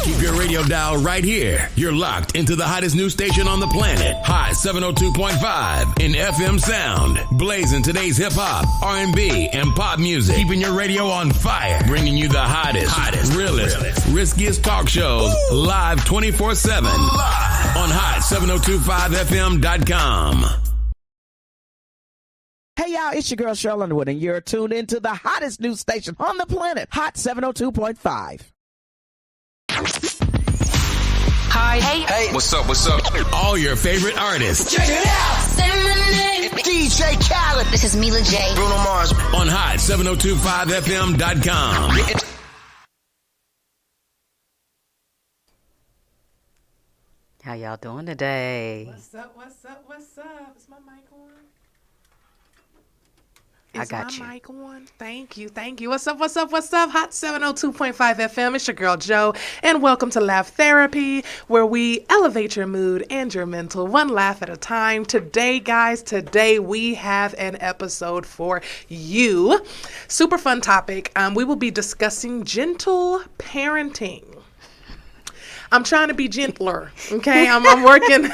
Keep your radio dial right here. You're locked into the hottest news station on the planet. Hot 702.5 in FM sound. Blazing today's hip-hop, R&B, and pop music. Keeping your radio on fire. Bringing you the hottest, realest, riskiest talk shows live 24/7 on hot7025fm.com. Hey y'all, it's your girl Cheryl Underwood, and you're tuned into the hottest news station on the planet, Hot 702.5. Hi. Hey. What's up? All your favorite artists. Check it out. Say my name. DJ Khaled. This is Mila J. Bruno Mars. On hot7025fm.com. How y'all doing today? What's up? Is my mic on? I got my you. mic on? Thank you. What's up? Hot 702.5 FM. It's your girl, Joe. And welcome to Laugh Therapy, where we elevate your mood and your mental one laugh at a time. Today, guys, we have an episode for you. Super fun topic. We will be discussing gentle parenting. I'm trying to be gentler, okay? I'm working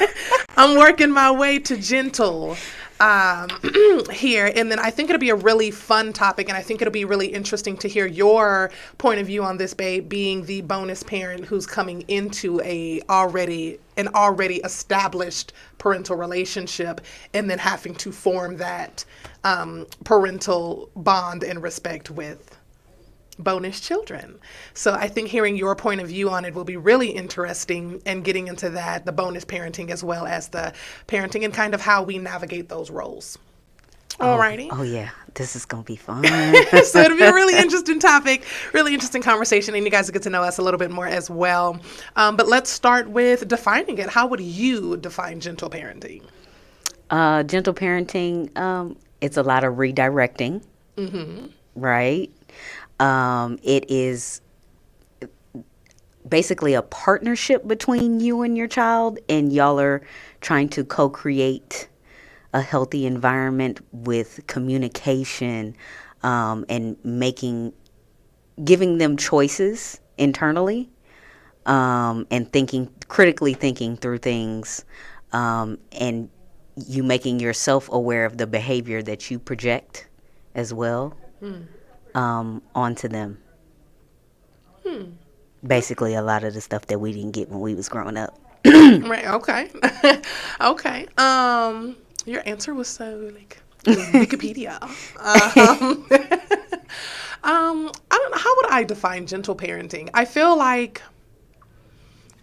my way to gentle here, and then I think it'll be a really fun topic, and I think it'll be really interesting to hear your point of view on this, babe, being the bonus parent who's coming into an already established parental relationship, and then having to form that parental bond and respect with bonus children. So I think hearing your point of view on it will be really interesting, and getting into that, the bonus parenting as well as the parenting and kind of how we navigate those roles. Alrighty. Oh yeah, this is gonna be fun. So it'll be a really interesting topic, really interesting conversation, and you guys will get to know us a little bit more as well. But let's start with defining it. How would you define gentle parenting? Gentle parenting, it's a lot of redirecting, right? It is basically a partnership between you and your child, and y'all are trying to co-create a healthy environment with communication, and giving them choices internally, and critically thinking through things, and you making yourself aware of the behavior that you project as well. Onto them. Basically, a lot of the stuff that we didn't get when we was growing up. Right. Okay. Okay. Your answer was so Wikipedia. I don't know. How would I define gentle parenting? I feel like,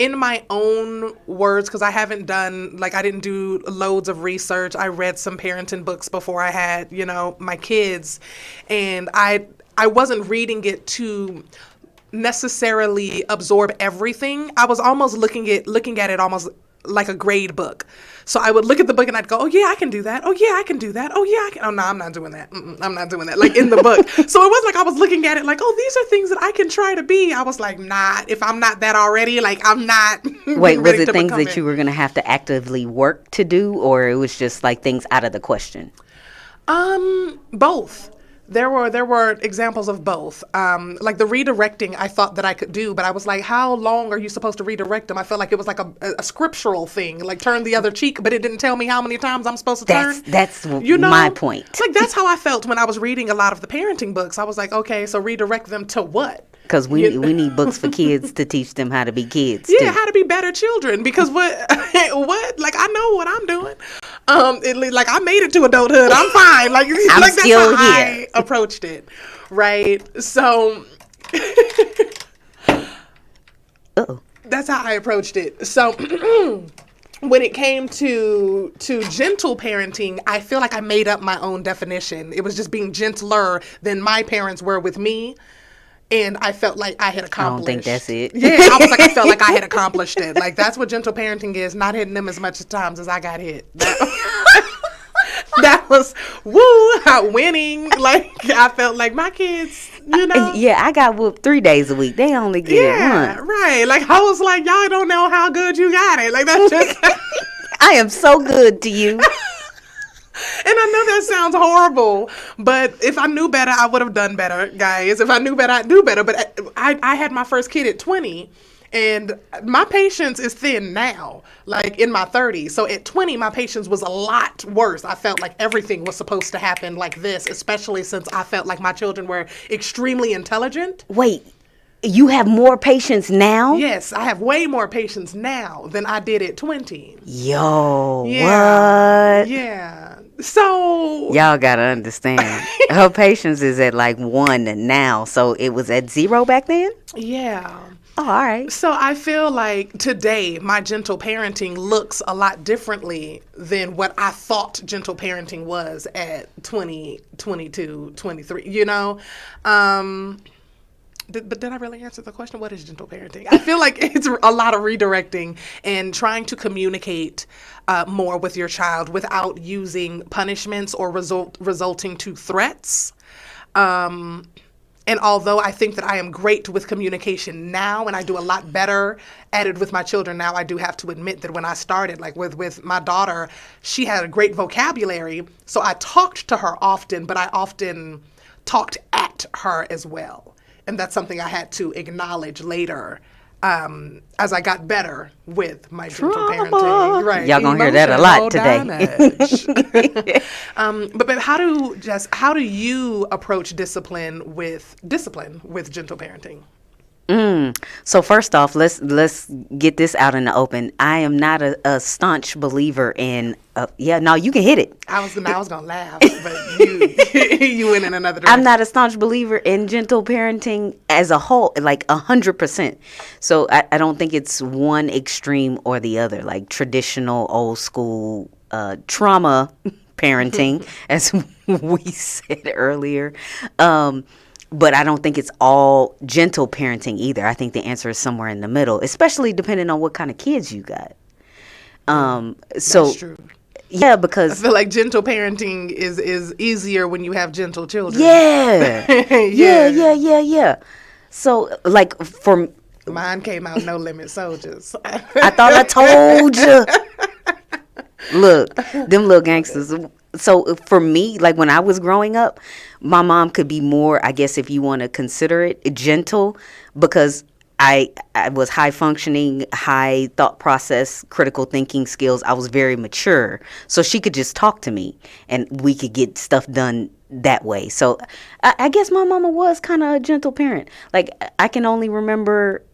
in my own words, because I didn't do loads of research. I read some parenting books before I had, my kids, and I wasn't reading it to necessarily absorb everything. I was almost looking at it almost like a grade book. So I would look at the book and I'd go, oh yeah, I can do that. Oh yeah, I can do that. Oh yeah, I can. Oh no, I'm not doing that. I'm not doing that. Like in the book. So it was like I was looking at it like, oh, these are things that I can try to be. I was like, nah, if I'm not that already, like I'm not. Wait, was it things that you were going to have to actively work to do, or it was just like things out of the question? Both. There were examples of both. Like the redirecting, I thought that I could do, but I was like, how long are you supposed to redirect them? I felt like it was like a scriptural thing, like turn the other cheek, but it didn't tell me how many times I'm supposed to turn. That's my point. Like that's how I felt when I was reading a lot of the parenting books. I was like, okay, so redirect them to what? Because we need books for kids to teach them how to be kids. Yeah, too. How to be better children. Because what? Like I know what I'm doing. Like I made it to adulthood. I'm fine. Like I'm like still that's how here. I approached it, right? So that's how I approached it. So when it came to gentle parenting, I feel like I made up my own definition. It was just being gentler than my parents were with me. And I felt like I had accomplished. I don't think that's it. Yeah, I felt like I had accomplished it. Like that's what gentle parenting is, not hitting them as much times as I got hit. That was winning. Like I felt like my kids, Yeah, I got whooped 3 days a week. They only get it once. Right. Like I was like, y'all don't know how good you got it. Like that's just. I am so good to you. And I know that sounds horrible, but if I knew better, I would have done better, guys. If I knew better, I'd do better. But I had my first kid at 20, And my patience is thin now, like in my 30s. So at 20, my patience was a lot worse. I felt like everything was supposed to happen like this, especially since I felt like my children were extremely intelligent. Wait, you have more patience now? Yes, I have way more patience now than I did at 20. Yo, Yeah. what? Yeah. So Y'all gotta understand. Her patience is at like 1 now. So it was at 0 back then? yeah. Oh, all right. So I feel like today my gentle parenting looks a lot differently than what I thought gentle parenting was at 20, 22, 23, you know? But did I really answer the question? What is gentle parenting? I feel like it's a lot of redirecting and trying to communicate more with your child without using punishments or resulting to threats. And although I think that I am great with communication now and I do a lot better at it with my children now, I do have to admit that when I started, like with my daughter, she had a great vocabulary. So I talked to her often, but I often talked at her as well. And that's something I had to acknowledge later as I got better with my gentle parenting. Right. Y'all gonna hear that a lot today. But how do you approach discipline with gentle parenting? So first off, let's get this out in the open. I am not a staunch believer in. No, you can hit it. I was gonna laugh, but you went in another direction. I'm not a staunch believer in gentle parenting as a whole, like 100%. So I don't think it's one extreme or the other, like traditional old school trauma parenting, as we said earlier. But I don't think it's all gentle parenting either. I think the answer is somewhere in the middle, especially depending on what kind of kids you got. That's true. Yeah, because I feel like gentle parenting is easier when you have gentle children. Yeah. Yeah. So, like, for mine came out no limit soldiers. I thought I told you. Look, them little gangsters. So for me, like when I was growing up, my mom could be more, I guess if you want to consider it, gentle, because I was high functioning, high thought process, critical thinking skills. I was very mature. So she could just talk to me and we could get stuff done that way. So I guess my mama was kind of a gentle parent. Like I can only remember,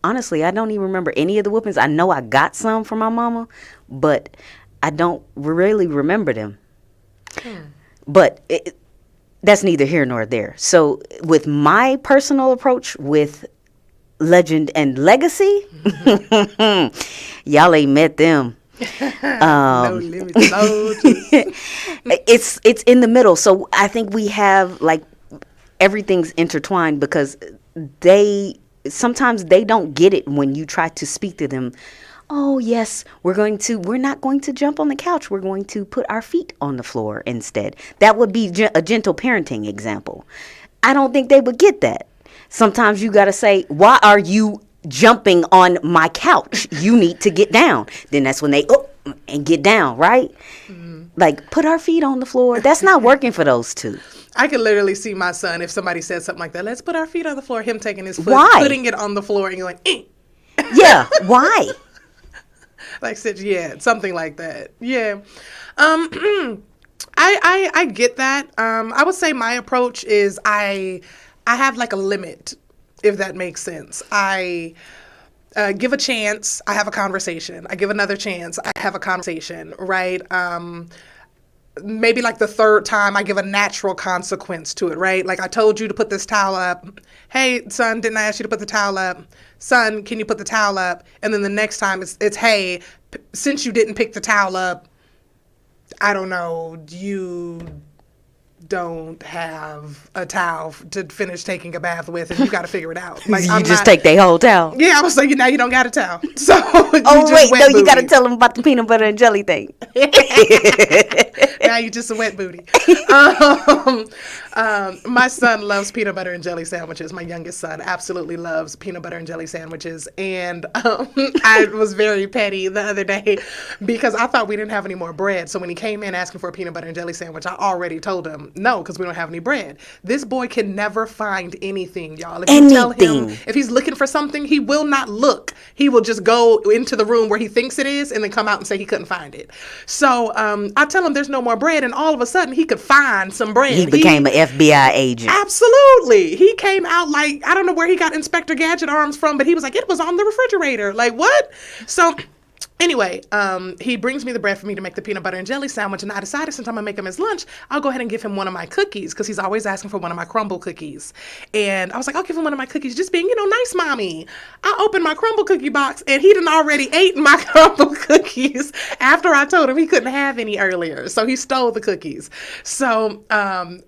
honestly, I don't even remember any of the whoopings. I know I got some from my mama, but I don't really remember them. But that's neither here nor there. So with my personal approach with legend and legacy, y'all ain't met them. No limit soldiers. It's in the middle. So I think we have like everything's intertwined because sometimes they don't get it when you try to speak to them. Oh, yes, we're not going to jump on the couch. We're going to put our feet on the floor instead. That would be a gentle parenting example. I don't think they would get that. Sometimes you got to say, why are you jumping on my couch? You need to get down. Then that's when they and get down, right? Mm-hmm. Like, put our feet on the floor. That's not working for those two. I could literally see my son, if somebody said something like that, let's put our feet on the floor, him taking his foot, Why? Putting it on the floor and going, eh. Yeah, why? Like said, yeah, something like that. Yeah. I get that. I would say my approach is I have like a limit, if that makes sense. I give a chance, I have a conversation. I give another chance, I have a conversation, right? Maybe like the third time I give a natural consequence to it, right? Like I told you to put this towel up. Hey, son, didn't I ask you to put the towel up? Son, can you put the towel up? And then the next time it's hey, since you didn't pick the towel up, I don't know, you don't have a towel to finish taking a bath with, and you got to figure it out. Like you just take their whole towel. Yeah, I was like, now you don't got a towel. So you got to tell them about the peanut butter and jelly thing. Now you just a wet booty. My son loves peanut butter and jelly sandwiches. My youngest son absolutely loves peanut butter and jelly sandwiches. And I was very petty the other day because I thought we didn't have any more bread. So when he came in asking for a peanut butter and jelly sandwich, I already told him, No, because we don't have any bread. This boy can never find anything, y'all. If you tell him, if he's looking for something, he will not look. He will just go into the room where he thinks it is and then come out and say he couldn't find it. So I tell him there's no more bread, and all of a sudden he could find some bread. He became an FBI agent. Absolutely. He came out like, I don't know where he got Inspector Gadget arms from, but he was like, it was on the refrigerator. Like, what? So anyway, he brings me the bread for me to make the peanut butter and jelly sandwich, and I decided since I'm going to make him his lunch, I'll go ahead and give him one of my cookies, because he's always asking for one of my crumble cookies. And I was like, I'll give him one of my cookies, just being, nice mommy. I opened my crumble cookie box, and he done already ate my crumble cookies after I told him he couldn't have any earlier. So he stole the cookies. So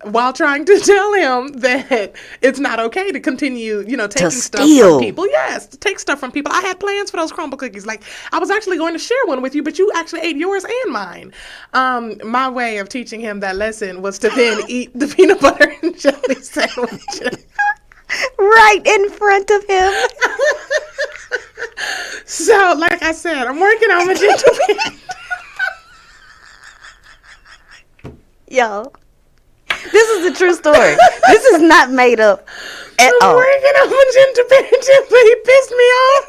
while trying to tell him that it's not okay to continue, taking stuff from people. Yes, to take stuff from people. I had plans for those crumble cookies. Like, I was actually going to share one with you, but you actually ate yours and mine. My way of teaching him that lesson was to then eat the peanut butter and jelly sandwich right in front of him. So, like I said, I'm working on my gentle parenting. Yo, this is a true story. This is not made up at all. I'm working on my gentle parenting, but he pissed me off.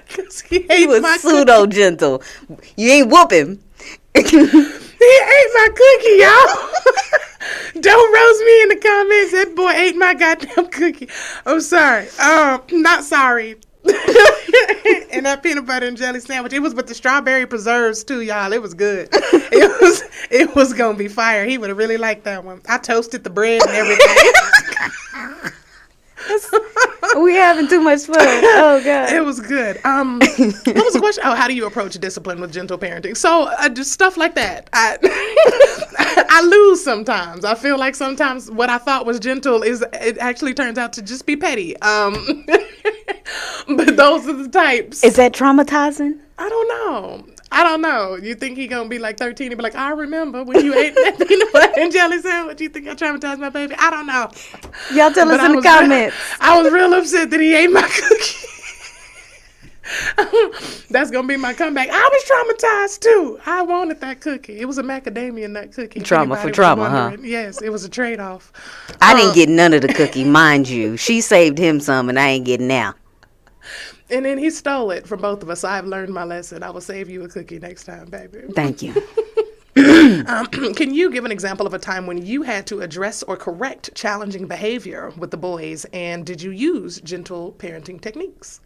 Cause he was pseudo gentle. You ain't whooping. He ate my cookie, y'all. Don't roast me in the comments. That boy ate my goddamn cookie. I'm sorry. Not sorry. And that peanut butter and jelly sandwich, it was with the strawberry preserves too, y'all. It was good. It was gonna be fire. He would have really liked that one. I toasted the bread and everything. We having too much fun. Oh God. It was good. What was the question? Oh, how do you approach discipline with gentle parenting? So just stuff like that. I lose sometimes. I feel like sometimes what I thought was gentle it actually turns out to just be petty. But those are the types. Is that traumatizing? I don't know. You think he gonna be like 13 and be like, I remember when you ate that peanut butter and jelly sandwich. You think I traumatized my baby? I don't know. Y'all tell us in the comments. I was real upset that he ate my cookie. That's gonna be my comeback. I was traumatized too. I wanted that cookie. It was a macadamia nut cookie. Trauma for trauma, huh? Yes, it was a trade-off. I didn't get none of the cookie, mind you. She saved him some, and I ain't getting now. And then he stole it from both of us. So I've learned my lesson. I will save you a cookie next time, baby. Thank you. Can you give an example of a time when you had to address or correct challenging behavior with the boys, and did you use gentle parenting techniques?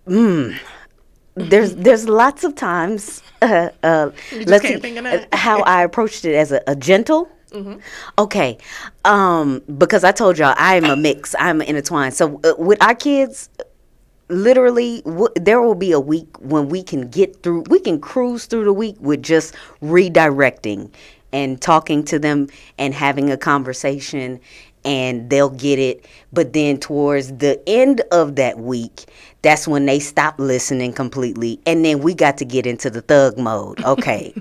There's lots of times. Can't think of that. How I approached it as a gentle. Mm-hmm. Okay, because I told y'all I am a mix. I'm intertwined. So with our kids, literally, there will be a week when we can cruise through the week with just redirecting and talking to them and having a conversation, and they'll get it. But then towards the end of that week, that's when they stop listening completely. And then we got to get into the thug mode. Okay,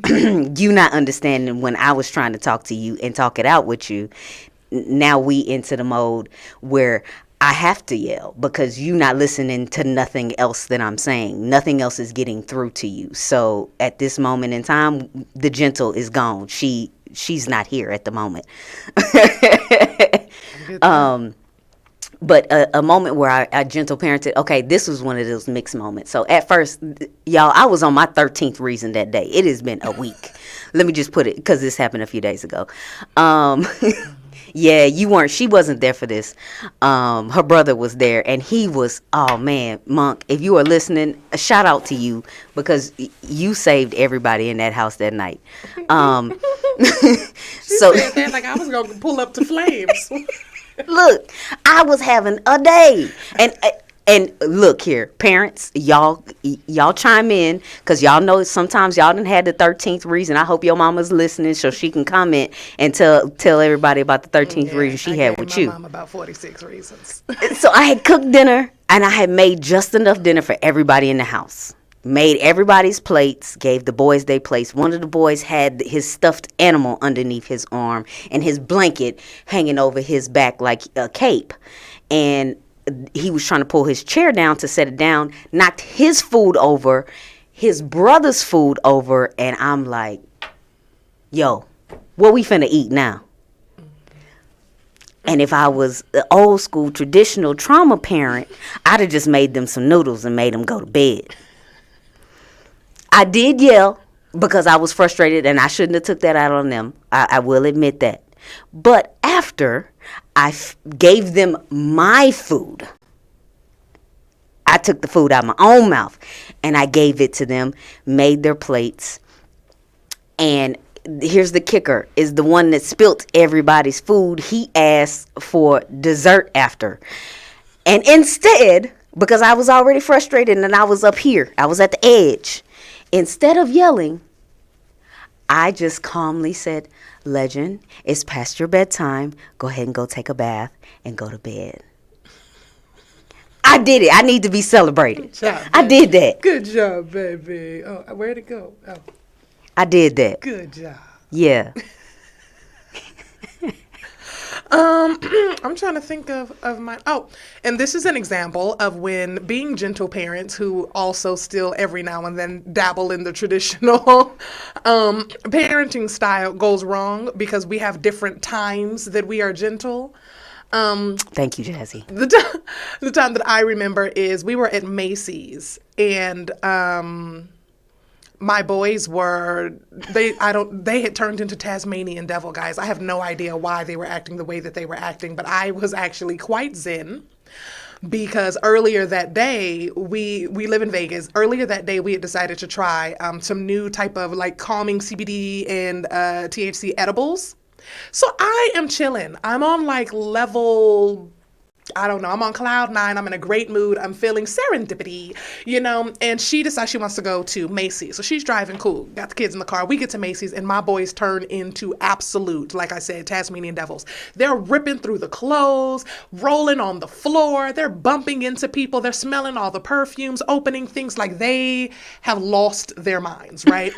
you not understanding when I was trying to talk to you and talk it out with you. Now we into the mode where I have to yell because you not listening to nothing else that I'm saying. Nothing else is getting through to you. So at this moment in time, the gentle is gone. She's not here at the moment. But a moment where I gentle parented, okay, this was one of those mixed moments. So at first, y'all, I was on my 13th reason that day. It has been a week. Let me just put it, because this happened a few days ago. Yeah, she wasn't there for this. Her brother was there, and he was, oh man, Monk, if you are listening, a shout out to you, because you saved everybody in that house that night. She said that like I was going to pull up to flames. Look, I was having a day, and look here, parents, y'all chime in, because y'all know sometimes y'all done had the 13th reason. I hope your mama's listening so she can comment and tell everybody about the 13th reason she had with you. My mom about 46 reasons. So I had cooked dinner, and I had made just enough dinner for everybody in the house. Made everybody's plates, gave the boys their plates. One of the boys had his stuffed animal underneath his arm and his blanket hanging over his back like a cape. And he was trying to pull his chair down to set it down, knocked his food over, his brother's food over, and I'm like, yo, what we finna eat now? And if I was the old school traditional trauma parent, I'd have just made them some noodles and made them go to bed. I did yell because I was frustrated and I shouldn't have took that out on them. I will admit that. But after I gave them my food, I took the food out of my own mouth and I gave it to them, made their plates. And here's the kicker, is the one that spilt everybody's food. He asked for dessert after. And instead, because I was already frustrated and I was up here, I was at the edge, instead of yelling, I just calmly said, Legend, it's past your bedtime. Go ahead and go take a bath and go to bed. I did it. I need to be celebrated. Job, I did that. Good job, baby. Oh, where'd it go? Oh, I did that. good job. Yeah. I'm trying to think of my, and this is an example of when being gentle parents who also still every now and then dabble in the traditional parenting style goes wrong because we have different times that we are gentle. Thank you, Jazzy. The time that I remember is we were at Macy's and my boys were, they had turned into Tasmanian devil guys. I have no idea why they were acting the way that they were acting, but I was actually quite zen because earlier that day, we live in Vegas. Earlier that day, we had decided to try some new type of like calming CBD and THC edibles. So I am chilling. I'm on like level, I don't know, I'm on cloud 9. I'm in a great mood. I'm feeling serendipity, and she decides she wants to go to Macy's. So she's driving cool, got the kids in the car. We get to Macy's and my boys turn into absolute, like I said, Tasmanian devils. They're ripping through the clothes, rolling on the floor. They're bumping into people. They're smelling all the perfumes, opening things like they have lost their minds, right?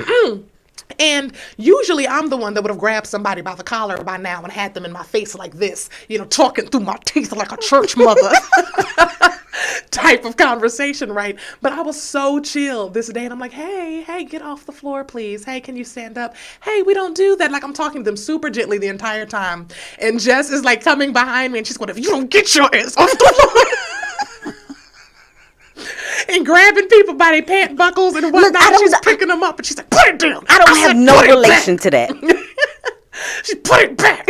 And usually I'm the one that would have grabbed somebody by the collar by now and had them in my face like this, talking through my teeth like a church mother type of conversation, right? But I was so chill this day and I'm like, hey, get off the floor, please. Hey, can you stand up? Hey, we don't do that. Like I'm talking to them super gently the entire time. And Jess is like coming behind me and she's going, if you don't get your ass off the floor. And grabbing people by their pant buckles and whatnot. Look, she's picking them up and she's like, put it down. I have no relation to that. She put it back.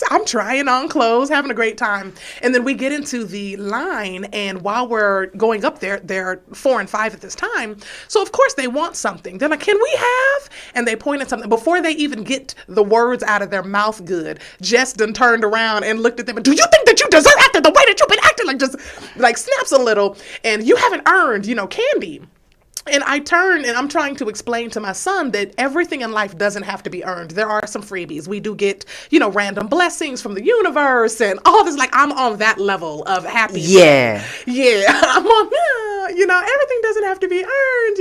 I'm trying on clothes, having a great time. And then we get into the line, and while we're going up there, they're 4 and 5 at this time. So, of course, they want something. They're like, can we have? And they point at something. Before they even get the words out of their mouth good, Jess done turned around and looked at them and, do you think that you deserve after the way that you've been acting? Like, just, like, snaps a little. And you haven't earned, candy. And I turn and I'm trying to explain to my son that everything in life doesn't have to be earned. There are some freebies. We do get, random blessings from the universe and all this. Like I'm on that level of happiness. Yeah. Yeah. I'm on, everything doesn't have to be earned,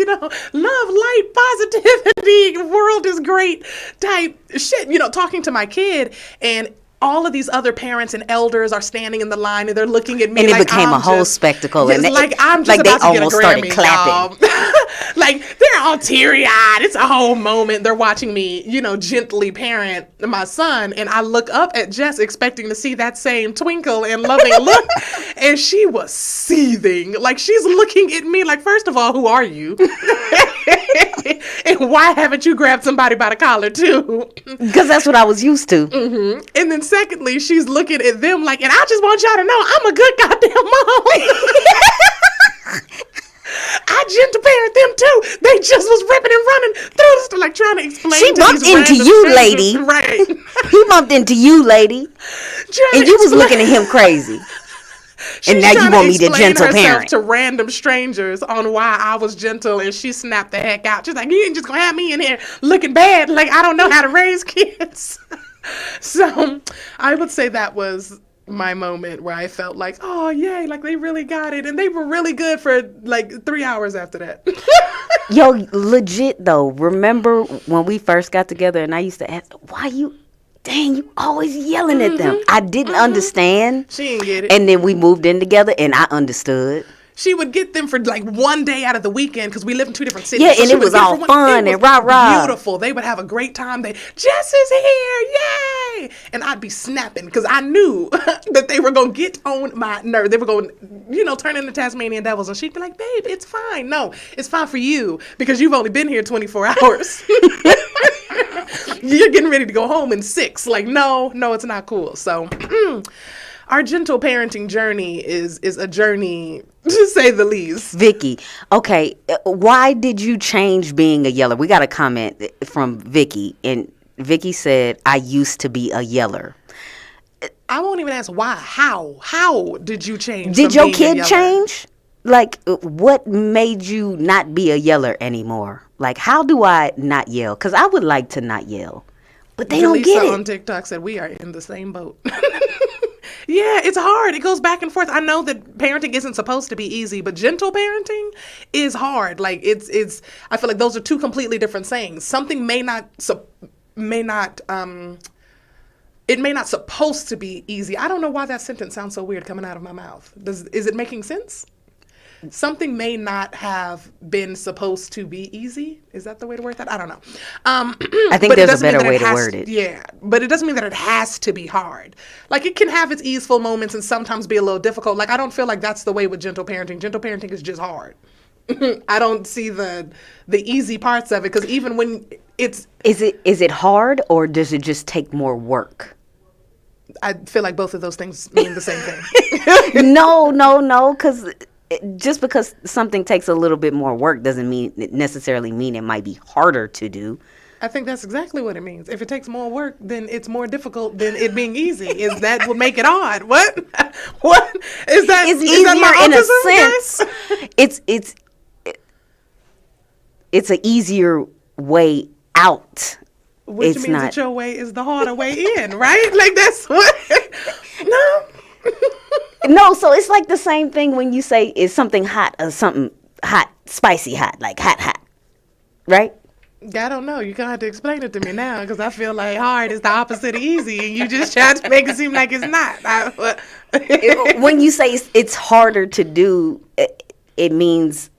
love, light, positivity, world is great type shit, talking to my kid and all of these other parents and elders are standing in the line and they're looking at me and it like became a whole spectacle. Yes, And like I'm just like about they to almost get a Grammy, started clapping. like they're all teary-eyed. It's a whole moment. They're watching me, gently parent my son. And I look up at Jess expecting to see that same twinkle and loving look. And she was seething. Like she's looking at me like, first of all, who are you? And why haven't you grabbed somebody by the collar too? Because that's what I was used to. Mm-hmm. And then secondly, she's looking at them like, and I just want y'all to know I'm a good goddamn mom. I gentle parent them too. They just was ripping and running through the store, like trying to explain. She to bumped these into random you, strangers. lady. Right. He bumped into you, lady. And you was looking at him crazy. And now you want me to gentle parent to random strangers on why I was gentle, and she snapped the heck out. She's like, you ain't just gonna have me in here looking bad like I don't know how to raise kids. So I would say that was my moment where I felt like, oh yay, like they really got it, and they were really good for like 3 hours after that. Yo, legit though, remember when we first got together and I used to ask, why you always yelling at them? I didn't understand. She didn't get it. And then we moved in together and I understood. She would get them for like one day out of the weekend because we live in 2 different cities. Yeah, So and she it would was get all for one- fun it and was rah-rah. Beautiful. They would have a great time. Jess is here, yay! And I'd be snapping because I knew that they were gonna get on my nerve. They were going, turn into Tasmanian devils, and she'd be like, "Babe, it's fine. No, it's fine for you because you've only been here 24 hours." You're getting ready to go home in 6. Like, no, it's not cool. So our gentle parenting journey is a journey, to say the least. Vicky, okay, why did you change being a yeller? We got a comment from Vicky, and Vicky said, I used to be a yeller. I won't even ask why. How did you change? Did from your being a kid yeller? change? Like, what made you not be a yeller anymore? Like, how do I not yell? Because I would like to not yell, but they don't get Jaleesa it. on TikTok said we are in the same boat. Yeah, it's hard. It goes back and forth. I know that parenting isn't supposed to be easy, but gentle parenting is hard. Like it's. I feel like those are 2 completely different things. Something may not supposed to be easy. I don't know why that sentence sounds so weird coming out of my mouth. Is it making sense? Something may not have been supposed to be easy. Is that the way to word that? I don't know. I think but it there's a doesn't mean better that way it to has word it. Yeah, but it doesn't mean that it has to be hard. Like, it can have its easeful moments and sometimes be a little difficult. Like, I don't feel like that's the way with gentle parenting. Gentle parenting is just hard. I don't see the easy parts of it, because even when it's... Is it hard, or does it just take more work? I feel like both of those things mean the same thing. No, because just because something takes a little bit more work doesn't necessarily mean it might be harder to do. I think that's exactly what it means. If it takes more work, then it's more difficult than it being easy. Is that what make it hard? What? What is that? It's is that my easier in a sense. It's an easier way out. Which It's means not. that your way is the harder way in, right? Like, that's what. No. No, so it's like the same thing when you say is something hot or something hot, spicy hot, like hot, right? I don't know. You're going to have to explain it to me now, because I feel like hard is the opposite of easy, and you just try to make it seem like it's not. When you say it's harder to do, it means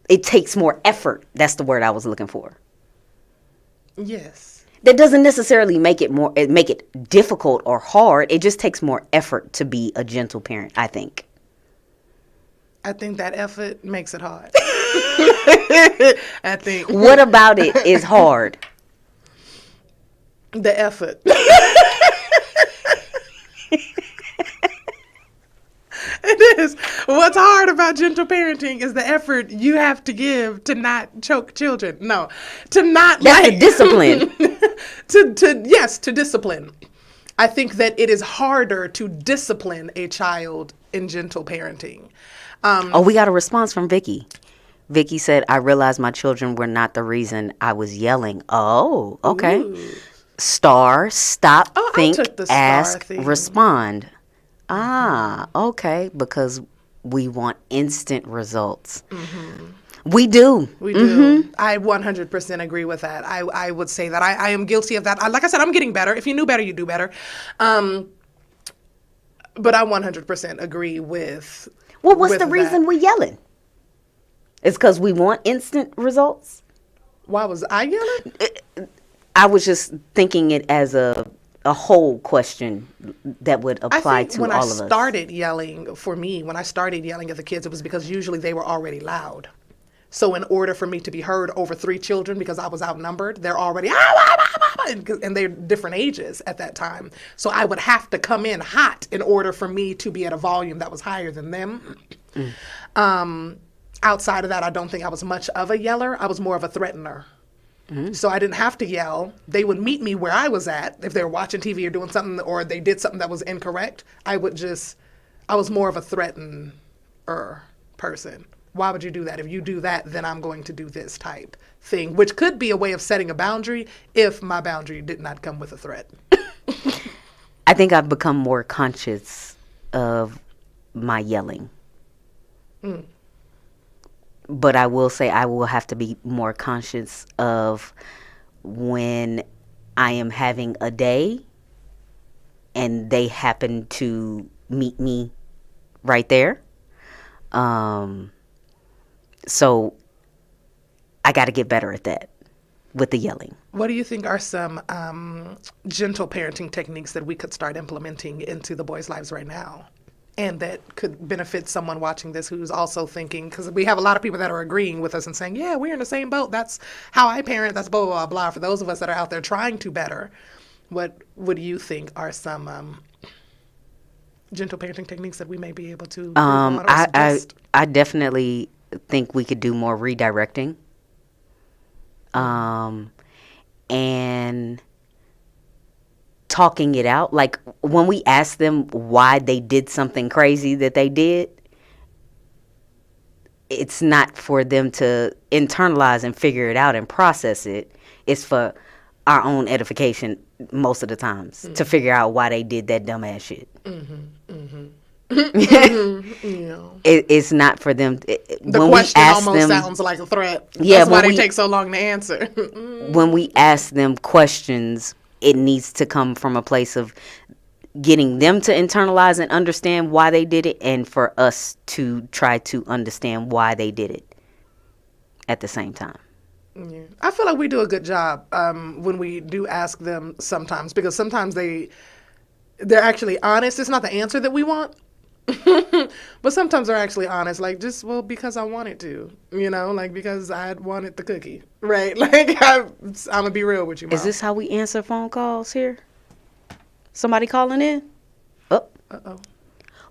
it takes more effort. That's the word I was looking for. Yes. That doesn't necessarily make it difficult or hard. It just takes more effort to be a gentle parent, I think. I think that effort makes it hard. I think. What about it is hard? The effort. It is. What's hard about gentle parenting is the effort you have to give to not choke children. No, to not That's the discipline. to discipline. I think that it is harder to discipline a child in gentle parenting. We got a response from Vicky. Vicky said, I realized my children were not the reason I was yelling. Oh, okay. Ooh. Star, stop, Oh, I think, took the star ask, thing. respond. Ah, okay. Because we want instant results. Mm-hmm. We do. We do. I 100% agree with that. I would say that I am guilty of that. Like I said, I'm getting better. If you knew better, you do better. But I 100% agree with. Well, what's with the reason that. we're yelling? It's because we want instant results? Why was I yelling? I was just thinking it as a whole question that would apply to all of us. When I started yelling, for me, when I started yelling at the kids, it was because usually they were already loud. So in order for me to be heard over 3 children, because I was outnumbered, they're already, and they're different ages at that time. So I would have to come in hot in order for me to be at a volume that was higher than them. Outside of that, I don't think I was much of a yeller. I was more of a threatener. So I didn't have to yell. They would meet me where I was at. If they were watching TV or doing something, or they did something that was incorrect, I was more of a threatener person. Why would you do that? If you do that, then I'm going to do this type thing, which could be a way of setting a boundary if my boundary did not come with a threat. I think I've become more conscious of my yelling. But I will say I will have to be more conscious of when I am having a day and they happen to meet me right there. So I got to get better at that with the yelling. What do you think are some gentle parenting techniques that we could start implementing into the boys' lives right now? And that could benefit someone watching this who's also thinking, because we have a lot of people that are agreeing with us and saying, yeah, we're in the same boat. That's how I parent. That's blah, blah, blah, blah. For those of us that are out there trying to better, what do you think are some gentle parenting techniques that we may be able to I definitely think we could do more redirecting. And talking it out. Like when we ask them why they did something crazy that they did, it's not for them to internalize and figure it out and process it. It's for our own edification most of the times to figure out why they did that dumbass shit. It's not for them. The question almost sounds like a threat. Yeah, that's why they take so long to answer. When we ask them questions, it needs to come from a place of getting them to internalize and understand why they did it, and for us to try to understand why they did it at the same time. Yeah. I feel like we do a good job when we do ask them sometimes, because sometimes they're actually honest. It's not the answer that we want. But sometimes they're actually honest, like, just, well, because I wanted to, like, because I wanted the cookie, right? Like, I'm going to be real with you, Mom. Is this how we answer phone calls here? Somebody calling in? Uh-oh.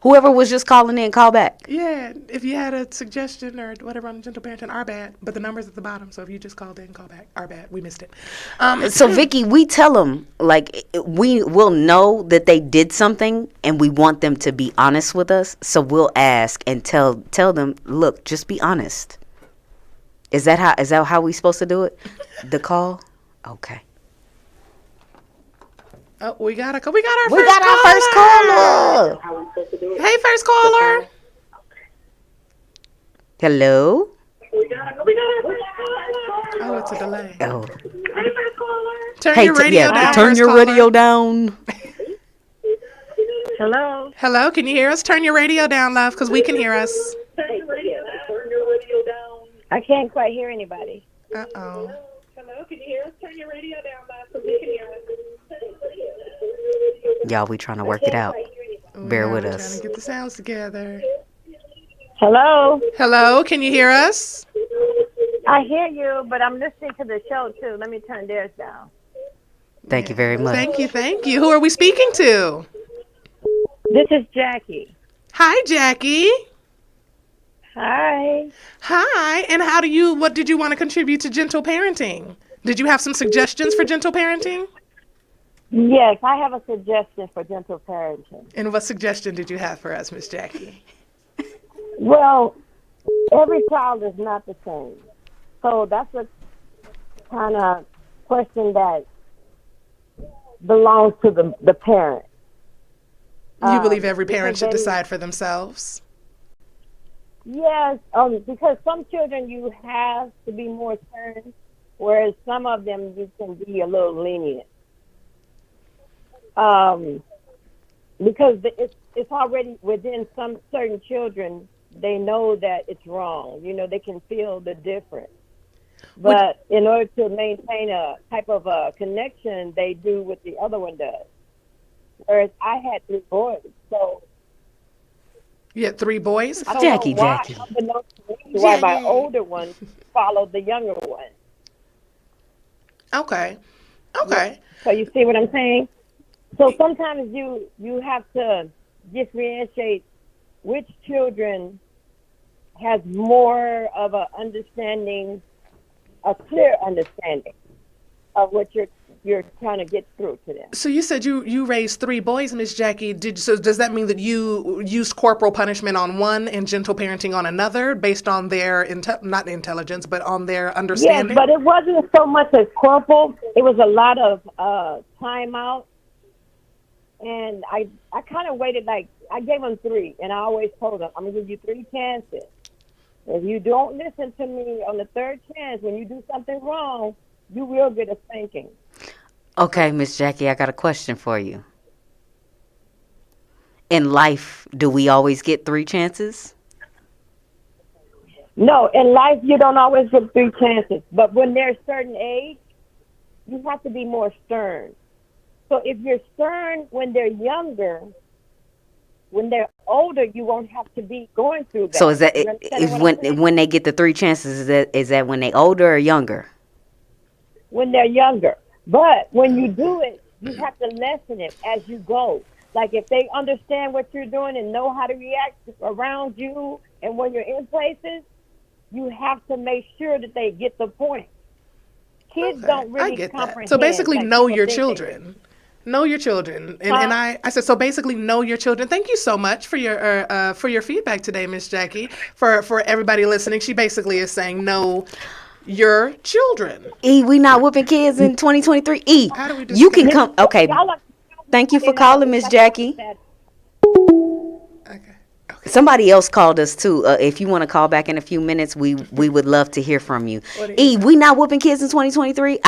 Whoever was just calling in, call back. Yeah, if you had a suggestion or whatever on gentle parenting, our bad. But the number's at the bottom, so if you just called in, call back. Our bad. We missed it. So, Vicky, we tell them, like, we will know that they did something, and we want them to be honest with us. So we'll ask and tell them, look, just be honest. Is that how we supposed to do it? The call? Okay. Oh, we got our first caller. Hey, first caller. Hello? Oh, it's a delay. Oh. Turn your radio down. Turn your radio down. Hello? Hello, can you hear us? Turn your radio down, love, because we can hear us. I can't quite hear anybody. Uh-oh. Hello, can you hear us? Turn your radio down, love, because we can hear us. Y'all, we trying to work it out. Bear with Trying us. to get the sounds together. Hello? Hello, can you hear us? I hear you, but I'm listening to the show, too. Let me turn theirs down. Thank you very much. Thank you. Who are we speaking to? This is Jackie. Hi, Jackie. Hi. Hi, and what did you want to contribute to gentle parenting? Did you have some suggestions for gentle parenting? Yes, I have a suggestion for gentle parenting. And what suggestion did you have for us, Miss Jackie? Well, every child is not the same. So that's a kind of question that belongs to the parent. You believe every parent should decide for themselves? Yes, because some children you have to be more stern, whereas some of them you can be a little lenient. Because it's already within some certain children, they know that it's wrong. They can feel the difference. But in order to maintain a type of a connection, they do what the other one does. Whereas I had 3 boys, so you had 3 boys? Jackie. Why my older one followed the younger one. Okay. So you see what I'm saying? So sometimes you have to differentiate which children has more of a clear understanding of what you're trying to get through to them. So you said you raised 3 boys, Miss Jackie. So does that mean that you used corporal punishment on one and gentle parenting on another, based on their not intelligence, but on their understanding? Yes, but it wasn't so much as corporal. It was a lot of timeout. And I kind of waited, I gave them 3, and I always told them, I'm going to give you 3 chances. If you don't listen to me on the 3rd chance, when you do something wrong, you will get a spanking. Okay, Miss Jackie, I got a question for you. In life, do we always get 3 chances? No, in life you don't always get 3 chances. But when they're a certain age, you have to be more stern. So if you're stern when they're younger, when they're older, you won't have to be going through that. So is that You understand if what I'm saying? when they get the 3 chances, is that when they older or younger? When they're younger. But when you do it, you have to lessen it as you go. Like if they understand what you're doing and know how to react around you and when you're in places, you have to make sure that they get the point. Kids don't really I get comprehend. that. So basically, like know people your think they children. Know your children, and, Huh? and I said so. Basically, know your children. Thank you so much for your feedback today, Miss Jackie. For everybody listening, she basically is saying know your children. E, we not whooping kids in 2023. E, How do we you can discuss- come. Okay, Y'all are- thank you for you know, calling, it's Miss like Jackie. that. Okay. Somebody else called us too. If you want to call back in a few minutes, we would love to hear from you. What do you E, say? we not whooping kids in 2023.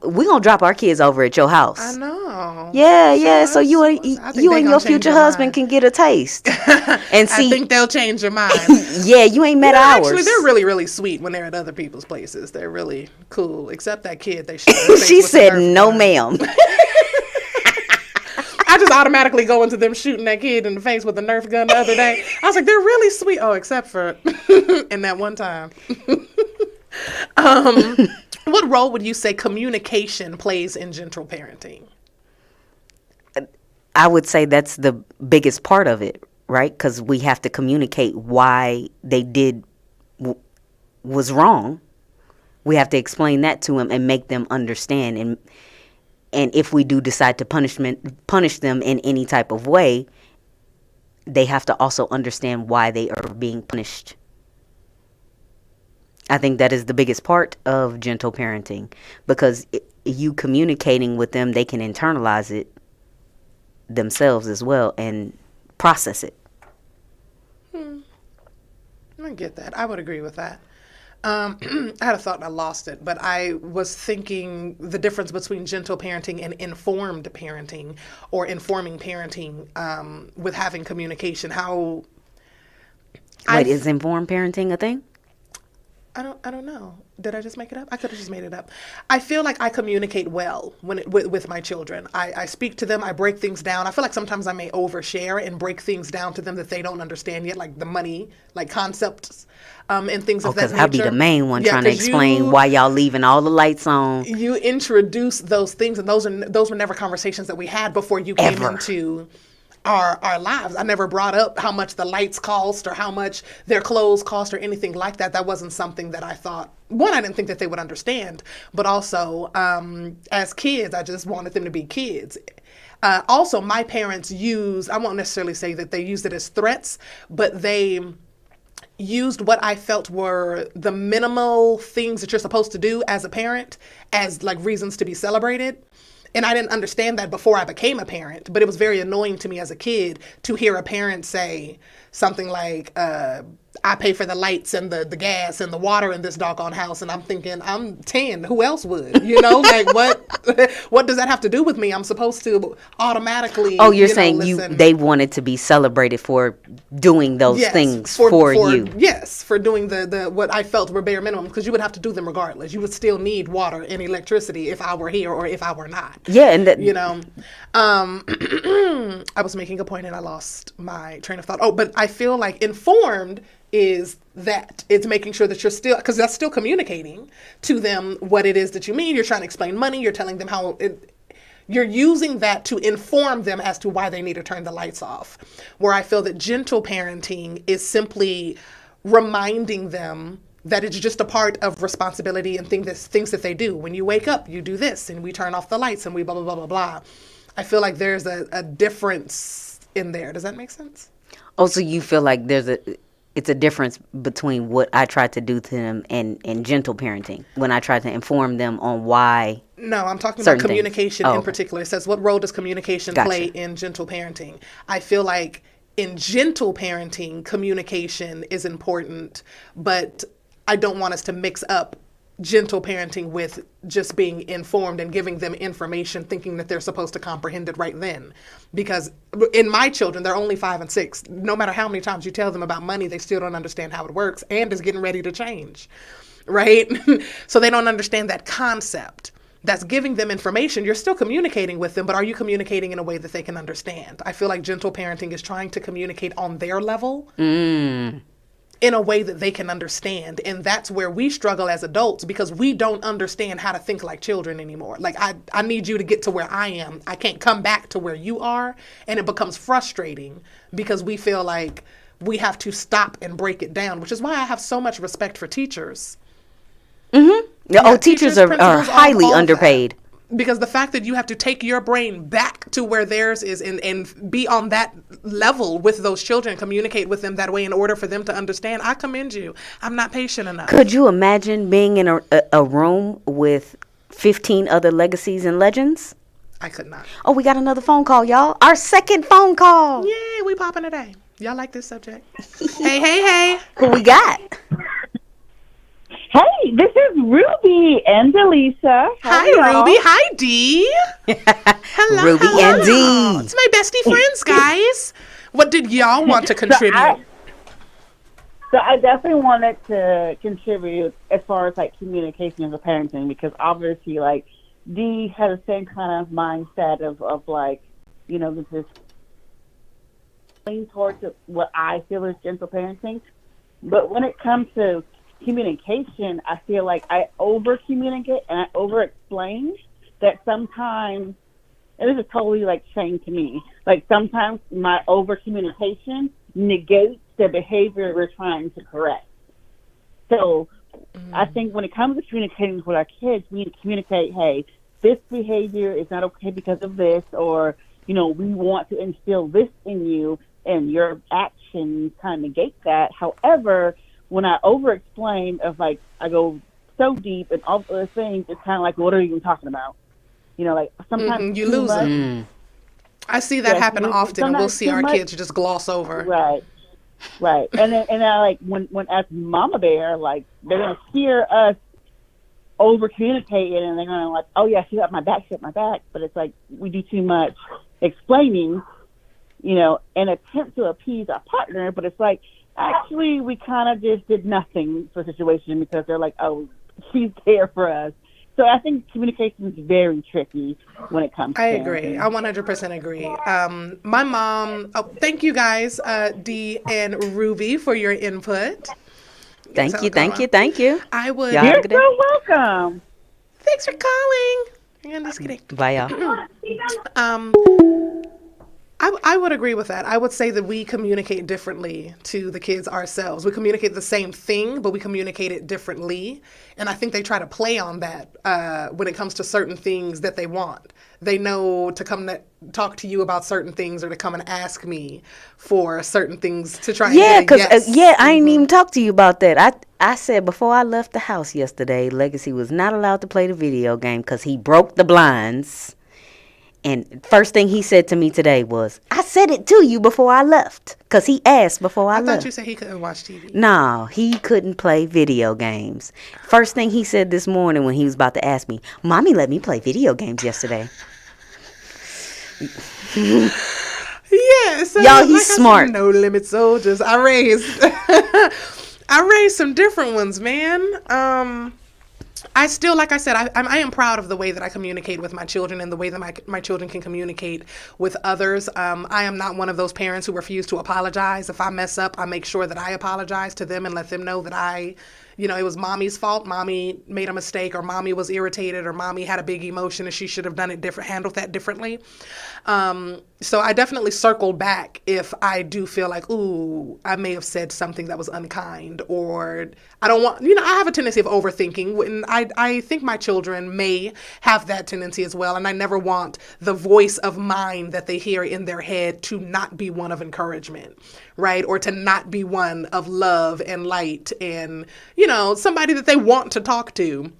We gonna drop our kids over at your house. I know. Yeah. So you I and think you they and gonna your change future their husband mind. can get a taste. And I see, think they'll change your mind. yeah, you ain't met ours. Actually, they're really, really sweet when they're at other people's places. They're really cool. Except that kid, they shot in the face She with a said, Nerf "No, gun. ma'am." I just automatically go into them shooting that kid in the face with a Nerf gun the other day. I was like, they're really sweet. Oh, except for in that one time. What role would you say communication plays in gentle parenting? I would say that's the biggest part of it, right? Because we have to communicate why they did was wrong. We have to explain that to them and make them understand. And if we do decide to punish them in any type of way, they have to also understand why they are being punished. I think that is the biggest part of gentle parenting, because you communicating with them, they can internalize it themselves as well and process it. I get that. I would agree with that. I had a thought and I lost it, but I was thinking the difference between gentle parenting and informed parenting, or informing parenting with having communication. How Is informed parenting a thing? I don't know. Did I just make it up? I could have just made it up. I feel like I communicate well with my children. I speak to them. I break things down. I feel like sometimes I may overshare and break things down to them that they don't understand yet, like the money, like concepts, and things of that Because nature. I'll be the main one Yeah, trying to 'cause explain why y'all leaving all the lights on. you introduce those things, and those were never conversations that we had before you came Ever. into our lives. I never brought up how much the lights cost or how much their clothes cost or anything like that. That wasn't something that I thought, one, I didn't think that they would understand, but also as kids, I just wanted them to be kids. Also, my parents I won't necessarily say that they used it as threats, but they used what I felt were the minimal things that you're supposed to do as a parent as like reasons to be celebrated. And I didn't understand that before I became a parent, but it was very annoying to me as a kid to hear a parent say something like, I pay for the lights and the gas and the water in this doggone house. And I'm thinking, I'm 10. Who else would? You know, like what does that have to do with me? I'm supposed to automatically. Oh, you're saying listen. they wanted to be celebrated for doing those things for you. Yes, for doing the what I felt were bare minimum, because you would have to do them regardless. You would still need water and electricity if I were here or if I were not. Yeah, and that, I was making a point and I lost my train of thought. Oh, but I feel like informed is that it's making sure that you're still, because that's still communicating to them what it is that you mean. You're trying to explain money. You're telling them how you're using that to inform them as to why they need to turn the lights off. Where I feel that gentle parenting is simply reminding them that it's just a part of responsibility and things that they do. When you wake up, you do this, and we turn off the lights, and we blah, blah, blah, blah, blah. I feel like there's a difference in there. Does that make sense? oh, so you feel like it's a difference between what I try to do to them and gentle parenting, when I try to inform them on why. No, I'm talking Certain about communication things. Oh, in okay. particular. It says, what role does communication Gotcha. play in gentle parenting? I feel like in gentle parenting, communication is important, but I don't want us to mix up gentle parenting with just being informed and giving them information thinking that they're supposed to comprehend it right then. Because in my children, they're only 5 and 6. No matter how many times you tell them about money, they still don't understand how it works and is getting ready to change, right? So they don't understand that concept. That's giving them information. You're still communicating with them, but are you communicating in a way that they can understand? I feel like gentle parenting is trying to communicate on their level. In a way that they can understand. And that's where we struggle as adults, because we don't understand how to think like children anymore. Like, I need you to get to where I am. I can't come back to where you are. And it becomes frustrating because we feel like we have to stop and break it down, which is why I have so much respect for teachers. Yeah, teachers are highly underpaid. Because the fact that you have to take your brain back to where theirs is and be on that level with those children, communicate with them that way in order for them to understand, I commend you. I'm not patient enough. Could you imagine being in a room with 15 other legacies and legends? I could not. Oh, we got another phone call, y'all. Our second phone call. Yay, we popping today. Y'all like this subject? Hey. Who we got? Hey, this is Ruby and Delisa. Hi, Ruby. Hi, Dee. Hello, Ruby and Dee. It's my bestie friends, guys. What did y'all want to contribute? So I definitely wanted to contribute as far as like communication as a parenting, because obviously like Dee had the same kind of mindset of like, you know, this is lean towards what I feel is gentle parenting. But when it comes to communication, I feel like I over communicate and I over explain that sometimes, and this is totally like shame to me, like sometimes my over communication negates the behavior we're trying to correct. So I think when it comes to communicating with our kids, we need to communicate, hey, this behavior is not okay because of this, or, you know, we want to instill this in you, and your actions kind of negate that. However, when I over-explain of, like, I go so deep and all other things, it's kind of like, what are you even talking about? You know, like, sometimes you lose them. I see that happen often, and we'll see our kids just gloss over. Right. And then I, like, when as Mama Bear, like, they're going to hear us over-communicate, and they're going to, like, oh, yeah, she got my back. But it's like we do too much explaining, you know, and attempt to appease our partner, but it's like, actually, we kind of just did nothing for the situation because they're like, oh, she's there for us. So I think communication is very tricky when it comes to I agree. I 100% agree. My mom, thank you guys, Dee and Ruby, for your input. Thank you. I would. You're so welcome. Thanks for calling. I'm just kidding. Bye, y'all. I would agree with that. I would say that we communicate differently to the kids ourselves. We communicate the same thing, but we communicate it differently. And I think they try to play on that when it comes to certain things that they want. They know to come to talk to you about certain things or to come and ask me for certain things to try and get a yes. I ain't even talked to you about that. I said before I left the house yesterday, Legacy was not allowed to play the video game because he broke the blinds. And first thing he said to me today was, I said it to you before I left. Because he asked before I left. I thought you said he couldn't watch TV. No, he couldn't play video games. First thing he said this morning when he was about to ask me, Mommy let me play video games yesterday. Yeah. So y'all, he's smart. No limit soldiers. I raised some different ones, man. I still, like I said, I am proud of the way that I communicate with my children and the way that my children can communicate with others. I am not one of those parents who refuse to apologize. If I mess up, I make sure that I apologize to them and let them know that it was mommy's fault. Mommy made a mistake, or mommy was irritated, or mommy had a big emotion and she should have done it handled that differently. So I definitely circle back if I do feel like, ooh, I may have said something that was unkind, or I don't want, I have a tendency of overthinking, and I think my children may have that tendency as well. And I never want the voice of mine that they hear in their head to not be one of encouragement, right? Or to not be one of love and light and, somebody that they want to talk to.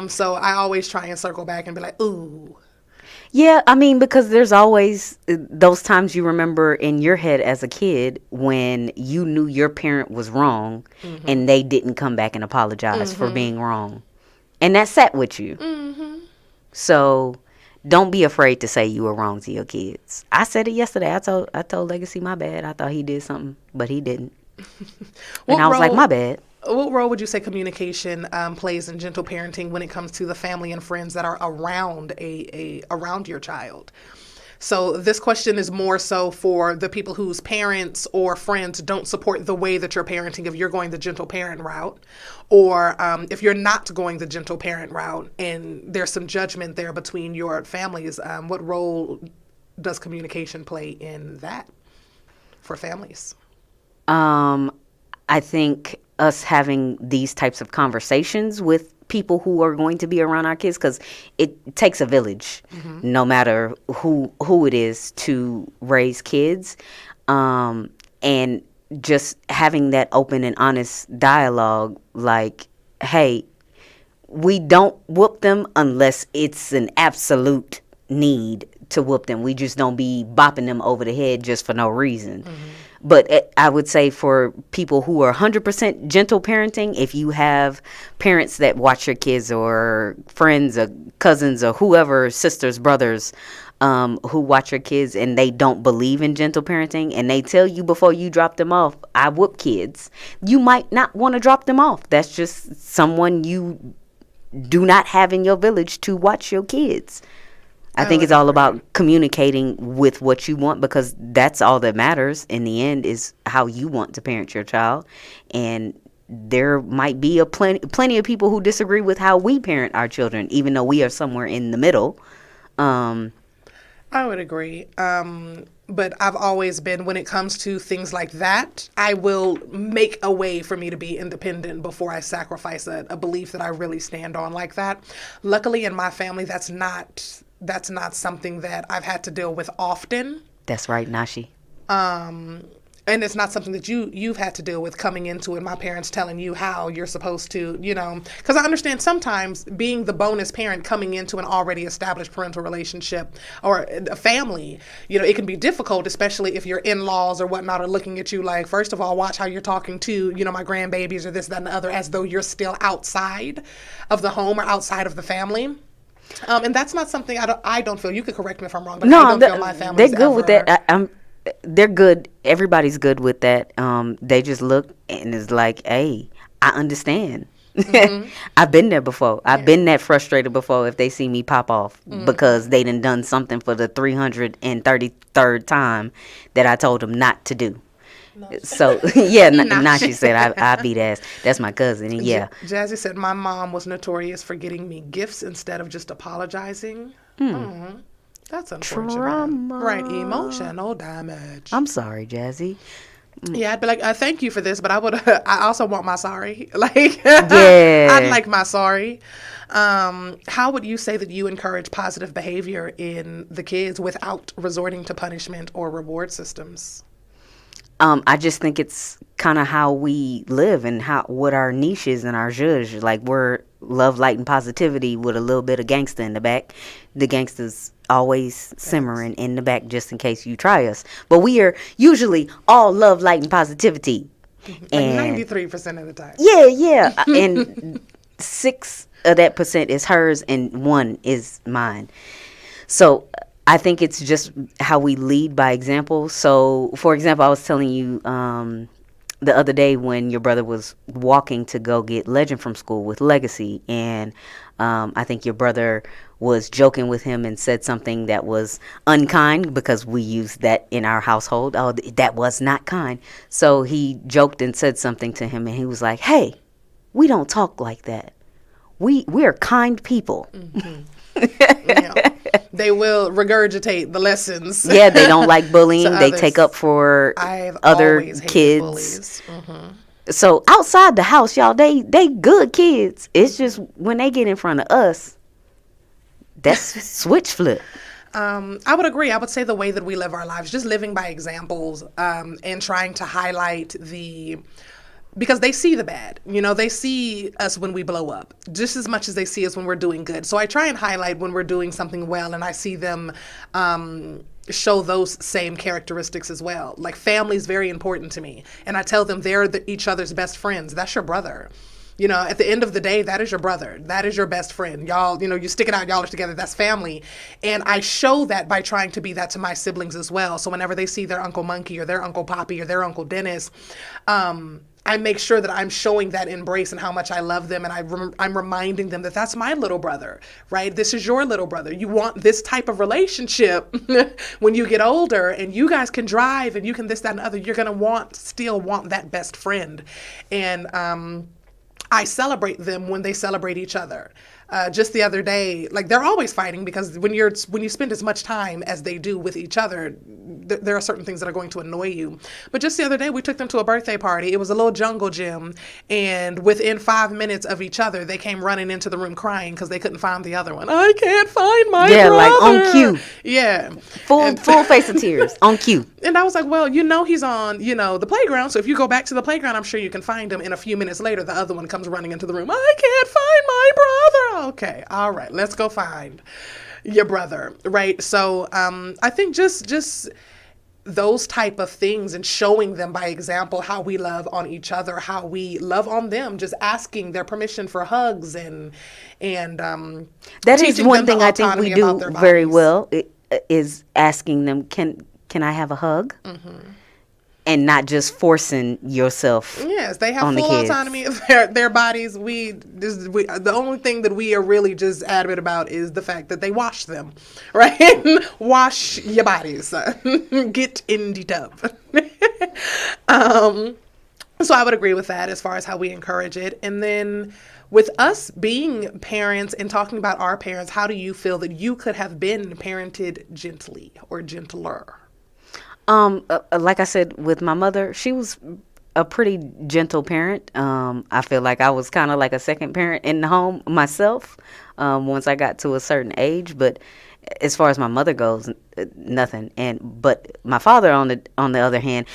So I always try and circle back and be like, ooh. Yeah, I mean, because there's always those times you remember in your head as a kid when you knew your parent was wrong and they didn't come back and apologize for being wrong. And that sat with you. So don't be afraid to say you were wrong to your kids. I said it yesterday. I told Legacy my bad. I thought he did something, but he didn't. And I was like, my bad. What role would you say communication plays in gentle parenting when it comes to the family and friends that are around around your child? So this question is more so for the people whose parents or friends don't support the way that you're parenting, if you're going the gentle parent route, or if you're not going the gentle parent route and there's some judgment there between your families. What role does communication play in that for families? I think us having these types of conversations with people who are going to be around our kids, because it takes a village, no matter who it is, to raise kids, and just having that open and honest dialogue, like, hey, we don't whoop them unless it's an absolute need to whoop them. We just don't be bopping them over the head just for no reason. But I would say for people who are 100% gentle parenting, if you have parents that watch your kids, or friends or cousins or whoever, sisters, brothers, who watch your kids and they don't believe in gentle parenting, and they tell you before you drop them off, I whoop kids, you might not want to drop them off. That's just someone you do not have in your village to watch your kids. I think it's all about communicating with what you want, because that's all that matters in the end, is how you want to parent your child. And there might be plenty of people who disagree with how we parent our children, even though we are somewhere in the middle. I would agree. But I've always been, when it comes to things like that, I will make a way for me to be independent before I sacrifice a belief that I really stand on like that. Luckily, in my family, that's not something that I've had to deal with often. That's right, Nashi. And it's not something that you've had to deal with coming into it. My parents telling you how you're supposed to, because I understand sometimes being the bonus parent coming into an already established parental relationship or a family, it can be difficult, especially if your in-laws or whatnot are looking at you like, first of all, watch how you're talking to, my grandbabies or this, that, and the other, as though you're still outside of the home or outside of the family. And that's not something I don't feel. You could correct me if I'm wrong, but I don't feel my family. They're good with that. They're good. Everybody's good with that. They just look and it's like, hey, I understand. I've been there before. I've been that frustrated before if they see me pop off because they done something for the 333rd time that I told them not to do. So, yeah, Nashi said, I beat ass. That's my cousin, and yeah. Jazzy said, my mom was notorious for getting me gifts instead of just apologizing. That's unfortunate. Trauma. Right, emotional damage. I'm sorry, Jazzy. Yeah, I'd be like, thank you for this, but I also want my sorry. Like, yeah. I'd like my sorry. How would you say that you encourage positive behavior in the kids without resorting to punishment or reward systems? I just think it's kind of how we live and what our niche is and our zhuzh. Like, we're love, light, and positivity with a little bit of gangster in the back. The gangster's always simmering in the back just in case you try us. But we are usually all love, light, and positivity. And 93% of the time. Yeah. And 6 of that percent is hers and 1 is mine. So I think it's just how we lead by example. So, for example, I was telling you the other day when your brother was walking to go get Legend from school with Legacy, and I think your brother was joking with him and said something that was unkind, because we use that in our household. Oh, that was not kind. So he joked and said something to him, and he was like, hey, we don't talk like that. We are kind people. They will regurgitate the lessons. Yeah, they don't like bullying. They take up for other kids. So outside the house, y'all, they good kids. It's just when they get in front of us, that's switch flip. I would agree. I would say the way that we live our lives, just living by examples, and trying to highlight the because they see the bad. They see us when we blow up just as much as they see us when we're doing good. So I try and highlight when we're doing something well, and I see them show those same characteristics as well. Like, family is very important to me, and I tell them they're each other's best friends. That's your brother. At the end of the day, that is your brother. That is your best friend. Y'all, you stick it out, y'all are together. That's family. And I show that by trying to be that to my siblings as well. So whenever they see their Uncle Monkey or their Uncle Poppy or their Uncle Dennis, I make sure that I'm showing that embrace and how much I love them. And I'm reminding them that that's my little brother, right? This is your little brother. You want this type of relationship when you get older, and you guys can drive and you can this, that, and other. You're going to still want that best friend. And, I celebrate them when they celebrate each other. Just the other day, like, they're always fighting, because when you spend as much time as they do with each other, there are certain things that are going to annoy you. But just the other day, we took them to a birthday party. It was a little jungle gym, and within 5 minutes of each other, they came running into the room crying because they couldn't find the other one. I can't find my brother. Like on cue. Yeah. Full face of tears on cue. And I was like, well, he's on, the playground. So if you go back to the playground, I'm sure you can find him. And a few minutes later, the other one comes running into the room. I can't find my brother. Okay, all right, let's go find your brother, right? So I think just those type of things, and showing them by example how we love on each other, how we love on them, just asking their permission for hugs and that is one thing I think we do very well, is asking them, can I have a hug? Mm-hmm. And not just forcing yourself. Yes, they have full autonomy of their bodies. The only thing that we are really just adamant about is the fact that they wash them, right? Wash your bodies. Get in the tub. So I would agree with that as far as how we encourage it. And then with us being parents and talking about our parents, how do you feel that you could have been parented gently or gentler? Like I said, with my mother, she was a pretty gentle parent. I feel like I was kind of like a second parent in the home myself, once I got to a certain age. But as far as my mother goes, nothing. But my father, on the other hand,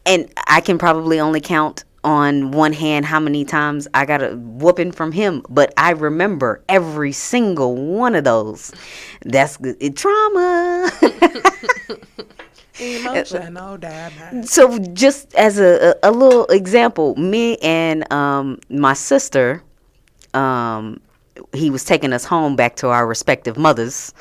and I can probably only count on one hand how many times I got a whooping from him, but I remember every single one of those. That's trauma. Emotional damage. So just as a little example, me and my sister, he was taking us home back to our respective mothers.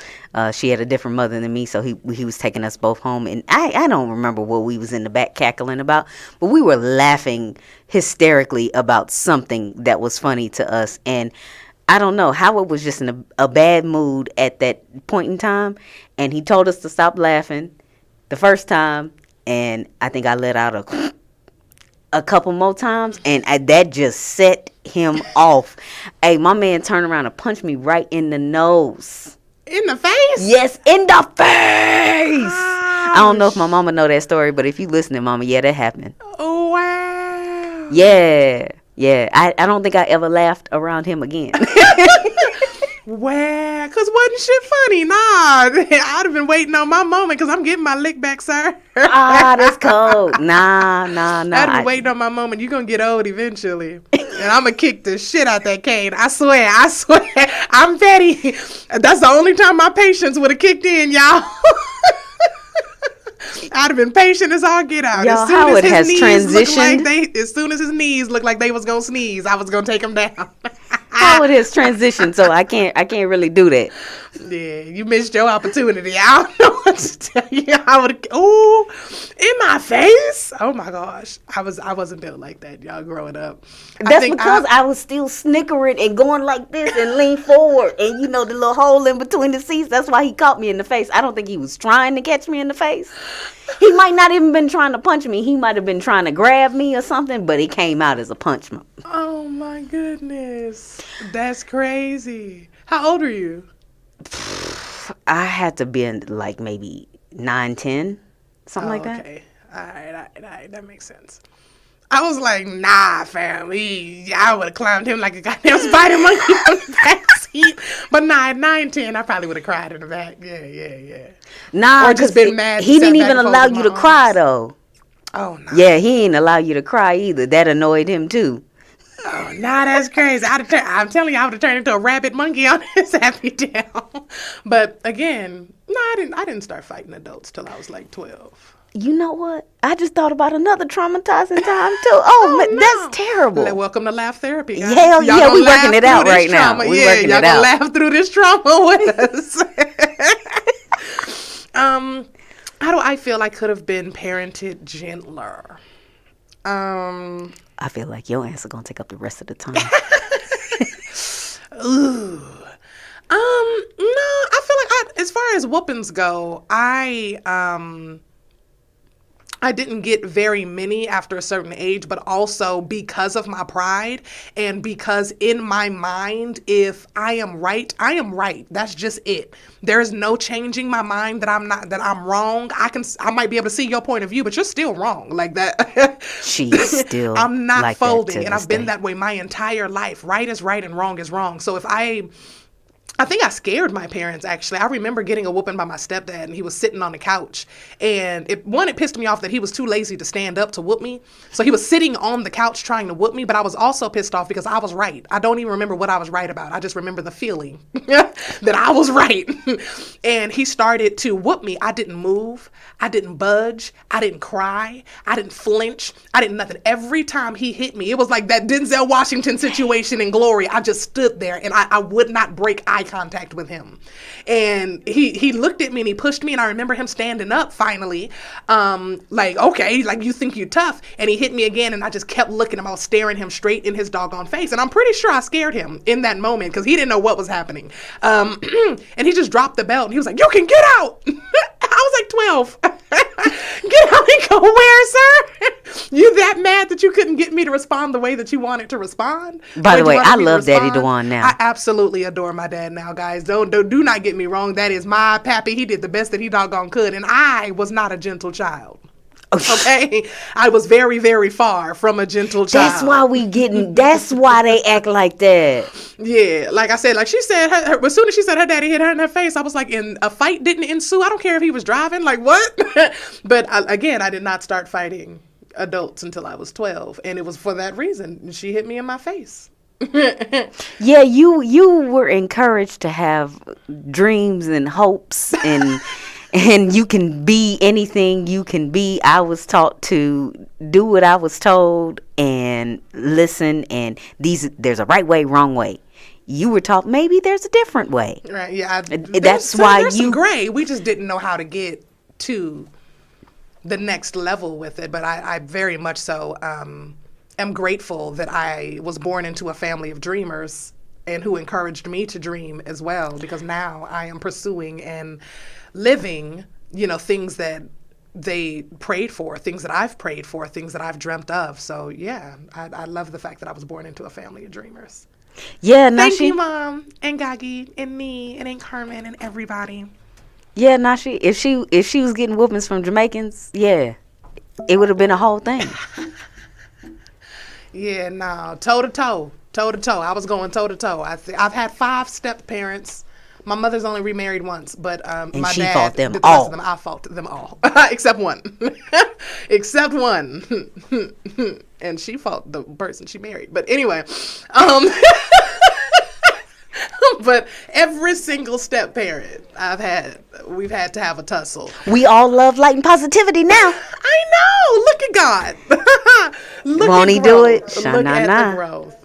She had a different mother than me, so he was taking us both home. And I don't remember what we was in the back cackling about, but we were laughing hysterically about something that was funny to us. And I don't know, Howard was just in a bad mood at that point in time, and he told us to stop laughing the first time, and I think I let out a couple more times, and that just set him off. Hey, my man turned around and punched me right in the nose. In the face? Yes, in the face. Ouch. I don't know if my mama know that story, but if you listening, mama, yeah, that happened. Oh, wow. Yeah. I don't think I ever laughed around him again. Wow, because wasn't shit funny? Nah, I'd have been waiting on my moment, because I'm getting my lick back, sir. That's cold. Nah. I'd have been waiting on my moment. You're going to get old eventually. And I'm going to kick the shit out that cane. I swear. I'm petty. That's the only time my patience would have kicked in, y'all. I'd have been patient as all get out. Y'all, Howard has transitioned. As soon as his knees looked like they was going to sneeze, I was going to take him down. Howard has transitioned, so I can't really do that. Yeah, you missed your opportunity. I don't know what to tell you. In my face. Oh my gosh, I wasn't built like that, y'all. Growing up, that's because I was still snickering and going like this and lean forward, and the little hole in between the seats. That's why he caught me in the face. I don't think he was trying to catch me in the face. He might not even been trying to punch me. He might have been trying to grab me or something, but it came out as a punch. Oh my goodness, that's crazy. How old are you? I had to be in like maybe 9, 10, something like that. Okay. All right, that makes sense. I was like, nah, fam. I would have climbed him like a goddamn spider monkey on the back seat. But nah, at 9, 10, I probably would have cried in the back. Yeah. Nah, or just been mad. He didn't even allow you to cry, though. Oh, no. Yeah, he ain't allow you to cry either. That annoyed him too. Oh, nah, that's crazy. I'm telling you, I would have turned into a rabbit monkey on his happy down. But again, no, I didn't start fighting adults till I was like 12. You know what? I just thought about another traumatizing time too. Oh, man, no. that's terrible. Welcome to Laugh Therapy, guys. Hell Y'all yeah, gonna we laugh working it through out this right now. trauma. We Yeah, working y'all it gonna out. laugh through this trauma with us. How do I feel I could have been parented gentler? I feel like your answer gonna take up the rest of the time. Ooh. No, I feel like as far as whoopings go, I didn't get very many after a certain age, but also because of my pride and because in my mind, if I am right, I am right. That's just it. There is no changing my mind that I'm wrong. I might be able to see your point of view, but you're still wrong. Like that. She's still I'm not like folding, that to and this I've been day. that way my entire life. Right is right and wrong is wrong. So if I think I scared my parents, actually. I remember getting a whooping by my stepdad, and he was sitting on the couch. And it pissed me off that he was too lazy to stand up to whoop me. So he was sitting on the couch trying to whoop me, but I was also pissed off because I was right. I don't even remember what I was right about. I just remember the feeling that I was right. And he started to whoop me. I didn't move. I didn't budge. I didn't cry. I didn't flinch. I didn't nothing. Every time he hit me, it was like that Denzel Washington situation in Glory. I just stood there, and I would not break eye contact with him. And he looked at me and he pushed me, and I remember him standing up finally, like, okay, like, you think you're tough. And he hit me again, and I just kept looking at him. I was staring him straight in his doggone face. And I'm pretty sure I scared him in that moment because he didn't know what was happening. And he just dropped the belt, and he was like, you can get out. I was like 12. Get out and go where, sir? You that mad that you couldn't get me to respond the way that you wanted to respond? By the way, I love Daddy Dewan now. I absolutely adore my dad now, guys. Do not get me wrong. That is my pappy. He did the best that he doggone could, and I was not a gentle child. Okay, I was very, very far from a gentle child. That's why they act like that. Yeah, like I said, like she said, as soon as she said her daddy hit her in her face, I was like, and a fight didn't ensue. I don't care if he was driving, like what? But again, I did not start fighting adults until I was 12, and it was for that reason. She hit me in my face. Yeah, you were encouraged to have dreams and hopes and you can be anything you can be. I was taught to do what I was told and listen, and there's a right way, wrong way. You were taught maybe there's a different way. Right, yeah. That's why there's some gray. We just didn't know how to get to the next level with it, but I very much so am grateful that I was born into a family of dreamers and who encouraged me to dream as well, because now I am pursuing and living, things that they prayed for, things that I've prayed for, things that I've dreamt of. So yeah, I love the fact that I was born into a family of dreamers. Yeah, Thank you, Mom, and Gagi, and me, and Aunt Carmen, and everybody. Yeah, Nashi, if she was getting whoopings from Jamaicans, yeah, it would have been a whole thing. Yeah, no, toe to toe. I was going toe to toe. I've had 5 step parents. My mother's only remarried once, but my she dad, fought them the all. rest of them, I fought them all, except one. Except one. And she fought the person she married. But anyway, but every single step parent we've had to have a tussle. We all love light and positivity now. I know. Look at God. Won't he do it? Look at the growth.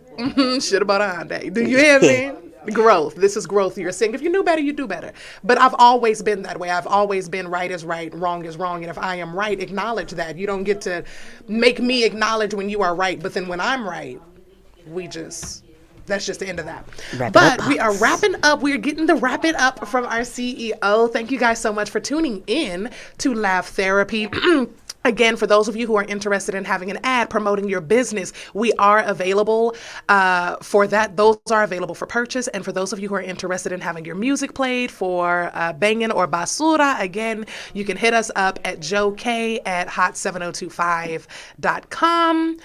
Shit about a Hyundai. Do you hear me? Growth. This is growth you're saying. If you knew better, you do better. But I've always been that way. I've always been right is right, wrong is wrong. And if I am right, acknowledge that. You don't get to make me acknowledge when you are right. But then when I'm right, that's just the end of that. But we are wrapping up. We're getting the wrap it up from our CEO. Thank you guys so much for tuning in to Laugh Therapy. Again, for those of you who are interested in having an ad promoting your business, we are available for that. Those are available for purchase. And for those of you who are interested in having your music played for banging or basura, again, you can hit us up at joek@hot7025.com.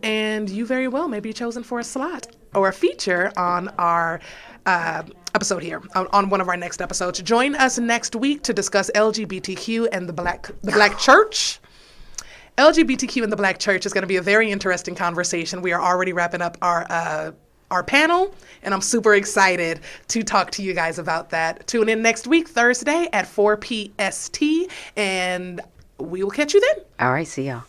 And you very well may be chosen for a slot or a feature on our episode here, on one of our next episodes. Join us next week to discuss LGBTQ and the black church. LGBTQ in the Black Church is going to be a very interesting conversation. We are already wrapping up our panel, and I'm super excited to talk to you guys about that. Tune in next week, Thursday at 4 p.m. ST, and we will catch you then. All right, see y'all.